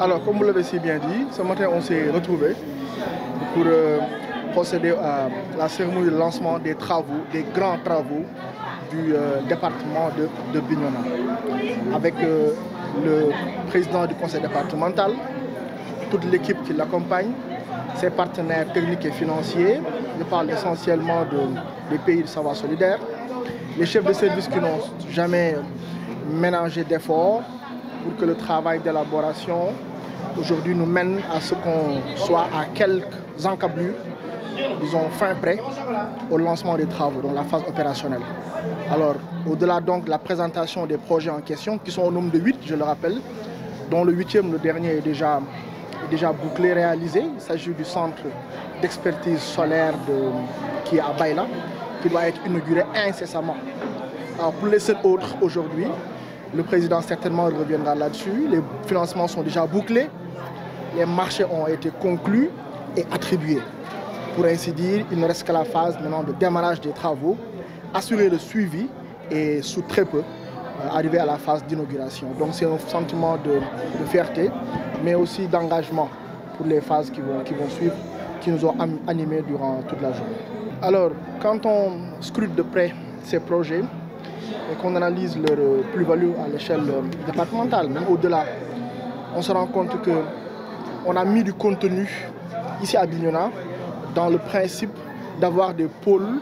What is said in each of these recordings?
Alors, comme vous l'avez si bien dit, ce matin, on s'est retrouvés pour procéder à la cérémonie de lancement des travaux, des grands travaux du département de Bignona. Avec le président du conseil départemental, toute l'équipe qui l'accompagne, ses partenaires techniques et financiers. Je parle essentiellement des pays de Savoie solidaire, les chefs de service qui n'ont jamais ménagé d'efforts pour que le travail d'élaboration aujourd'hui nous mène à ce qu'on soit à quelques encablures, disons fin prêt au lancement des travaux, donc la phase opérationnelle. Alors, au-delà donc de la présentation des projets en question, qui sont au nombre de 8, je le rappelle, dont le 8e, le dernier, est déjà bouclé, réalisé. Il s'agit du centre d'expertise solaire qui est à Baïla, qui doit être inauguré incessamment. Alors, pour les 7 autres aujourd'hui, le président certainement reviendra là-dessus. Les financements sont déjà bouclés. Les marchés ont été conclus et attribués. Pour ainsi dire, il ne reste qu'à la phase maintenant de démarrage des travaux, assurer le suivi et sous très peu arriver à la phase d'inauguration. Donc c'est un sentiment de fierté, mais aussi d'engagement pour les phases qui vont suivre, qui nous ont animés durant toute la journée. Alors, quand on scrute de près ces projets, et qu'on analyse leur plus-value à l'échelle départementale, même au-delà, on se rend compte qu'on a mis du contenu ici à Bignona dans le principe d'avoir des pôles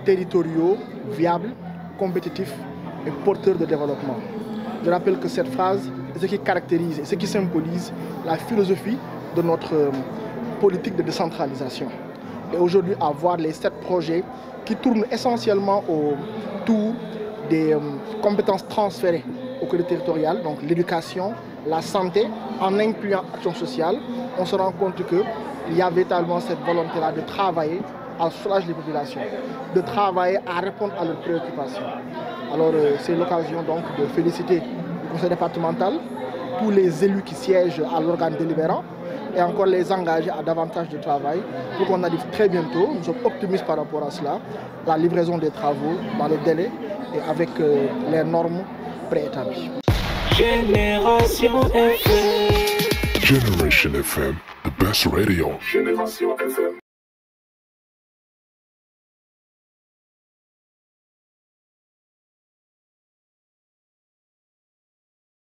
territoriaux viables, compétitifs et porteurs de développement. Je rappelle que cette phrase est ce qui caractérise et ce qui symbolise la philosophie de notre politique de décentralisation. Et aujourd'hui, à voir les 7 projets qui tournent essentiellement autour des compétences transférées au côté territorial, donc l'éducation, la santé, en incluant l'action sociale, on se rend compte qu'il y a véritablement cette volonté-là de travailler à soulager les populations, de travailler à répondre à leurs préoccupations. Alors c'est l'occasion donc de féliciter le conseil départemental, tous les élus qui siègent à l'organe délibérant et encore les engager à davantage de travail pour qu'on arrive très bientôt. Nous sommes optimistes par rapport à cela, la livraison des travaux dans les délais et avec les normes préétablies. Génération FM. Generation FM, the best radio. Génération FM.